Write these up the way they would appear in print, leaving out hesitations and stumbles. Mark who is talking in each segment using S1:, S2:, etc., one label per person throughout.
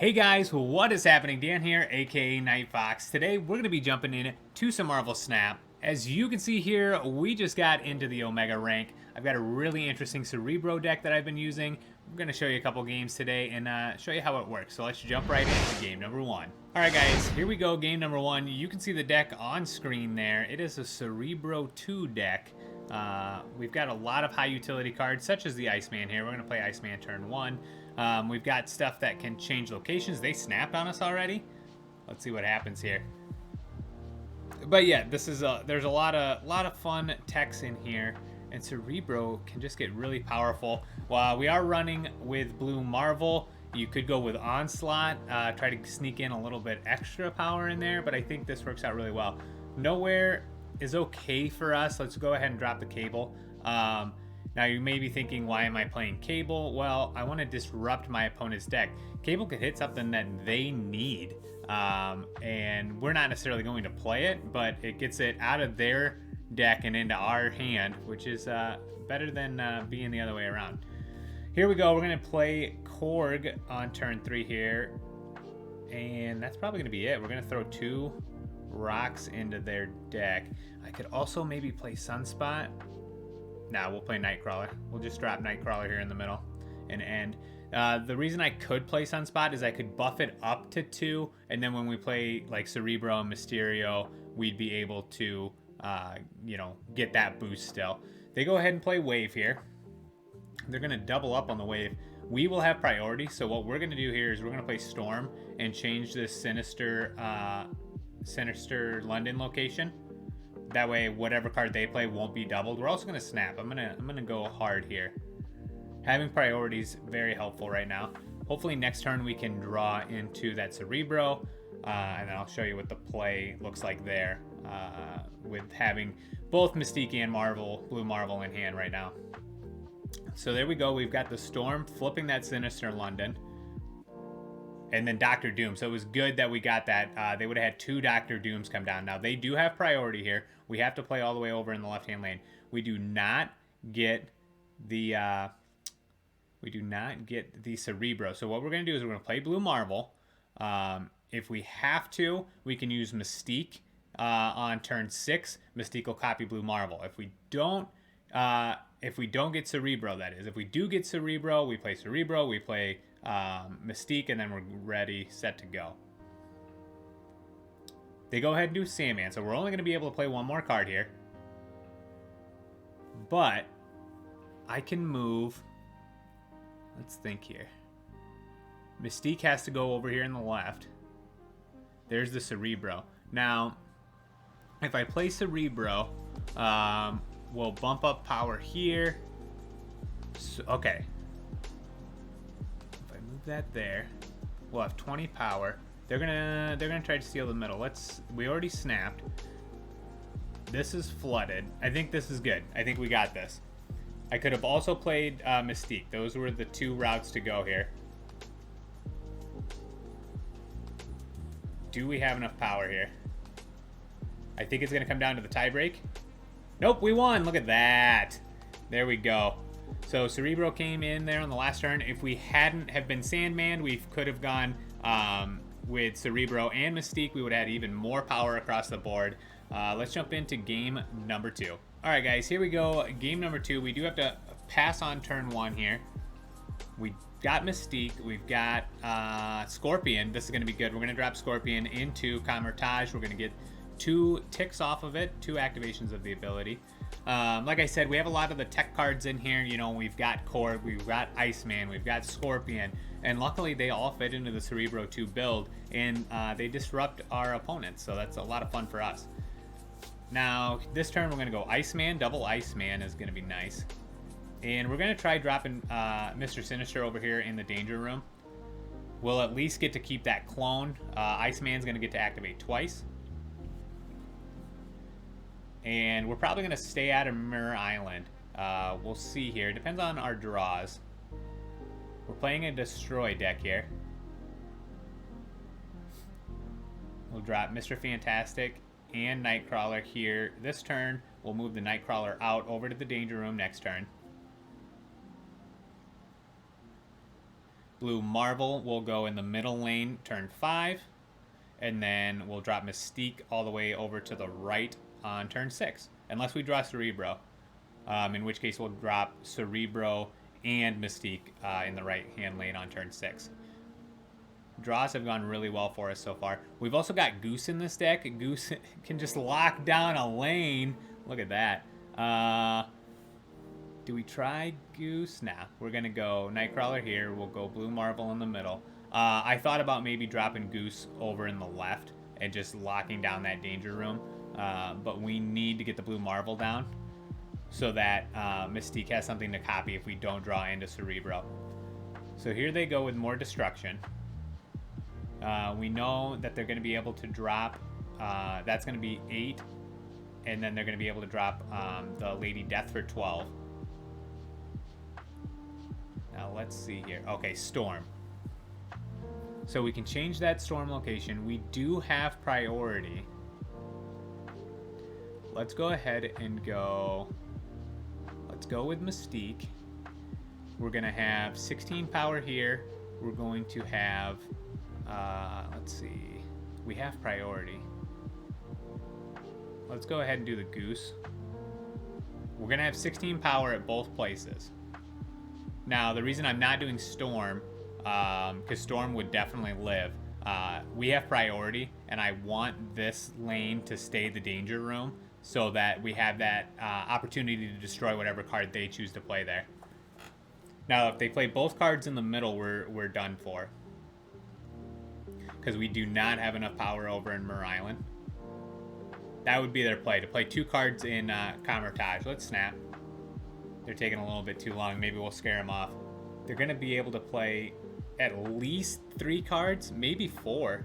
S1: Hey guys, what is happening? Dan here, aka Night Fox. Today we're going to be jumping in to some Marvel Snap. As you can see here, we just got into the Omega rank. I've got a really interesting Cerebro deck that I've been using. I'm going to show you a couple games today and show you how it works. So let's jump right into game number one. Alright guys, here we go, game number one. You can see the deck on screen there. It is a Cerebro 2 deck. We've got a lot of high utility cards, such as the Iceman here. We're going to play Iceman turn one. We've got stuff that can change locations. They snapped on us already. Let's see what happens here. But yeah, this is there's a lot of fun techs in here, and Cerebro can just get really powerful. While we are running with Blue Marvel, you could go with Onslaught, try to sneak in a little bit extra power in there, but I think this works out really well. Nowhere is okay for us. Let's go ahead and drop the Cable. Now you may be thinking, why am I playing Cable? Well, I want to disrupt my opponent's deck. Cable could hit something that they need, and we're not necessarily going to play it, but it gets it out of their deck and into our hand, which is better than being the other way around. Here we go. We're going to play Korg on turn 3 here, and that's probably going to be it. We're going to throw 2 rocks into their deck. I could also maybe play Sunspot. Nah, we'll play Nightcrawler. We'll just drop Nightcrawler here in the middle and end. The reason I could play Sunspot is I could buff it up to 2, and then when we play like Cerebro and Mysterio, we'd be able to, get that boost still. They go ahead and play Wave here. They're going to double up on the Wave. We will have priority, so what we're going to do here is we're going to play Storm and change this Sinister London location. That way, whatever card they play won't be doubled. We're also going to snap. I'm gonna go hard here. Having priority is very helpful right now. Hopefully next turn we can draw into that Cerebro, and then I'll show you what the play looks like there with having both Mystique and Blue Marvel in hand right now. So there we go. We've got the Storm flipping that Sinister London. And then Dr. Doom. So it was good that we got that. They would have had 2 Dr. Dooms come down. Now, they do have priority here. We have to play all the way over in the left-hand lane. We do not get the Cerebro. So what we're going to do is we're going to play Blue Marvel. If we have to, we can use Mystique on turn 6. Mystique will copy Blue Marvel. If we don't get Cerebro, that is. If we do get Cerebro, we play Cerebro. We play Mystique, and then we're ready, set to go. They go ahead and do Sandman, so we're only going to be able to play 1 more card here. But I can move. Let's think here. Mystique has to go over here in the left. There's the Cerebro. Now, if I play Cerebro, we'll bump up power here. So, okay. That there, we'll have 20 power. They're gonna try to steal the middle. We already snapped. This is flooded. I think this is good. I think we got this. I could have also played Mystique. Those were the 2 routes to go here. Do we have enough power here? I think it's gonna come down to the tie break. Nope, we won. Look at that. There we go. So Cerebro came in there on the last turn. If we hadn't have been Sandman, we could have gone with Cerebro and Mystique. We would have had even more power across the board. Let's jump into game number 2. All right, guys, here we go. Game number 2. We do have to pass on turn 1 here. We got Mystique. We've got Scorpion. This is going to be good. We're going to drop Scorpion into Camertage. We're going to get 2 ticks off of it, 2 activations of the ability. Like I said, we have a lot of the tech cards in here. You know, we've got Korg, we've got Iceman, we've got Scorpion, and luckily they all fit into the Cerebro 2 build, and they disrupt our opponents, so that's a lot of fun for us. Now, this turn we're going to go Iceman. Double Iceman is going to be nice. And we're going to try dropping Mr. Sinister over here in the Danger Room. We'll at least get to keep that clone. Iceman's going to get to activate twice. And we're probably going to stay out of Mirror Island. We'll see here. Depends on our draws. We're playing a Destroy deck here. We'll drop Mr. Fantastic and Nightcrawler here this turn. We'll move the Nightcrawler out over to the Danger Room next turn. Blue Marvel will go in the middle lane turn 5. And then we'll drop Mystique all the way over to the right on turn 6. Unless we draw Cerebro. In which case we'll drop Cerebro and Mystique in the right-hand lane on turn 6. Draws have gone really well for us so far. We've also got Goose in this deck. Goose can just lock down a lane. Look at that. Do we try Goose? Nah, we're going to go Nightcrawler here. We'll go Blue Marvel in the middle. I thought about maybe dropping Goose over in the left and just locking down that danger room. But we need to get the Blue Marvel down so that Mystique has something to copy if we don't draw into Cerebro. So here they go with more destruction. We know that they're going to be able to drop, that's going to be 8, and then they're going to be able to drop the Lady Death for 12. Now let's see here. Okay, Storm. So we can change that Storm location. We do have priority. Let's go ahead and go, let's go with Mystique. We're going to have 16 power here. We're going to have, let's see, we have priority. Let's go ahead and do the Goose. We're going to have 16 power at both places. Now, the reason I'm not doing Storm, because Storm would definitely live, we have priority, and I want this lane to stay the danger room so that we have that opportunity to destroy whatever card they choose to play there. Now, if they play both cards in the middle, we're done for. Because we do not have enough power over in Mir Island. That would be their play, to play 2 cards in Camertage. Let's snap. They're taking a little bit too long. Maybe we'll scare them off. They're going to be able to play at least 3 cards, maybe 4.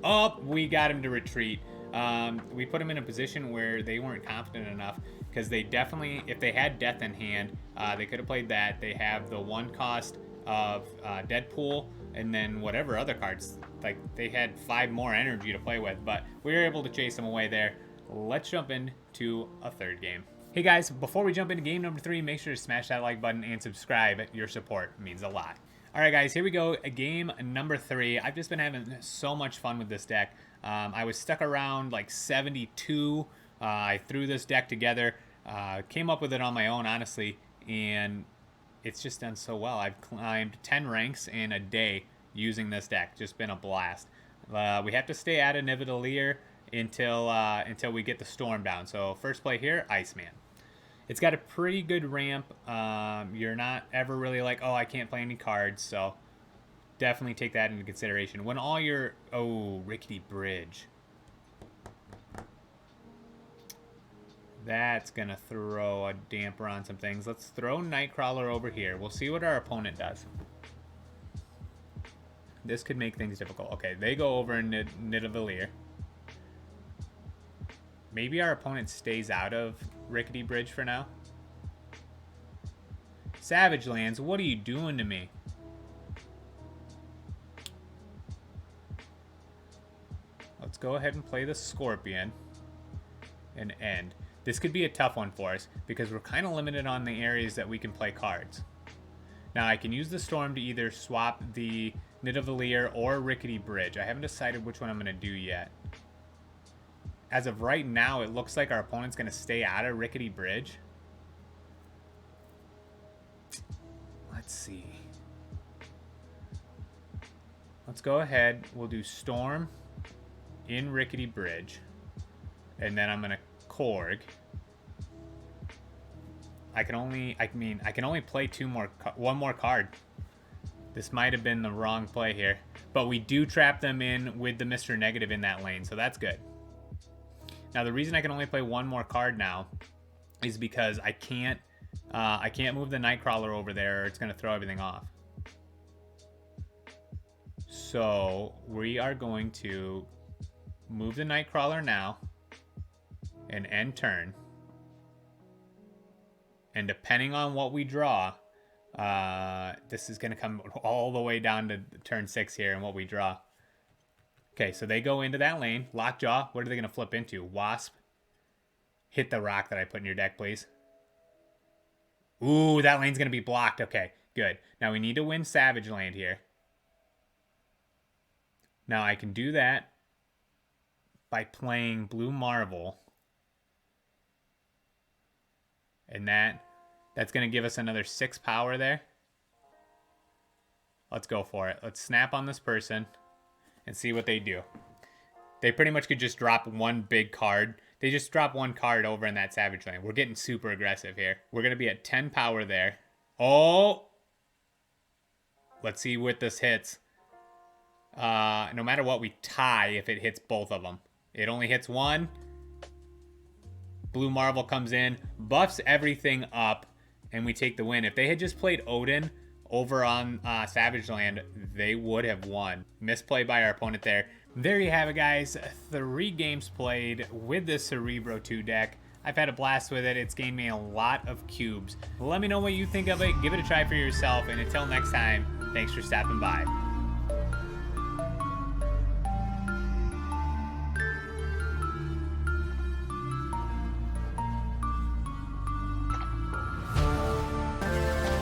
S1: Oh, we got him to retreat. We put him in a position where they weren't confident enough, because they definitely, if they had Death in hand, they could have played that. They have the 1 cost of Deadpool, and then whatever other cards. Like, they had 5 more energy to play with, but we were able to chase them away there. Let's jump into a third game. Hey guys, before we jump into game number 3, make sure to smash that like button and subscribe. Your support means a lot. Alright guys, here we go. Game number 3. I've just been having so much fun with this deck. I was stuck around like 72. I threw this deck together, came up with it on my own, honestly, and it's just done so well. I've climbed 10 ranks in a day using this deck. Just been a blast. We have to stay out of Nidavellir until we get the Storm down. So first play here, Iceman. It's got a pretty good ramp. You're not ever really like, oh, I can't play any cards, so definitely take that into consideration. When all your... Oh, Rickety Bridge. That's going to throw a damper on some things. Let's throw Nightcrawler over here. We'll see what our opponent does. This could make things difficult. Okay, they go over in Nidavellir. Maybe our opponent stays out of Rickety Bridge for now. Savage Lands, what are you doing to me? Let's go ahead and play the Scorpion and end. This could be a tough one for us because we're kind of limited on the areas that we can play cards. Now, I can use the Storm to either swap the Nidavellir or Rickety Bridge. I haven't decided which one I'm going to do yet. As of right now, it looks like our opponent's going to stay out of Rickety Bridge. Let's see. Let's go ahead. We'll do Storm in Rickety Bridge. And then I'm going to Korg. I can only play one more card. This might have been the wrong play here. But we do trap them in with the Mr. Negative in that lane, so that's good. Now, the reason I can only play one more card now is because I can't move the Nightcrawler over there, or it's going to throw everything off. So we are going to move the Nightcrawler now and end turn. And depending on what we draw, this is going to come all the way down to turn 6 here and what we draw. Okay, so they go into that lane. Lockjaw, what are they going to flip into? Wasp. Hit the rock that I put in your deck, please. Ooh, that lane's going to be blocked. Okay, Good. Now we need to win Savage Land here. Now I can do that by playing Blue Marvel. And that's going to give us another 6 power there. Let's go for it. Let's snap on this person and see what they do. They pretty much could just drop one big card. They just drop one card over in that Savage Land. We're getting super aggressive here. We're going to be at 10 power there. Oh! Let's see what this hits. No matter what, we tie if it hits both of them. It only hits one. Blue Marvel comes in, buffs everything up, and we take the win. If they had just played Odin over on Savage Land, they would have won. Misplay by our opponent there. There you have it, guys. 3 games played with this Cerebro 2 deck. I've had a blast with it. It's gained me a lot of cubes. Let me know what you think of it. Give it a try for yourself. And until next time, thanks for stopping by.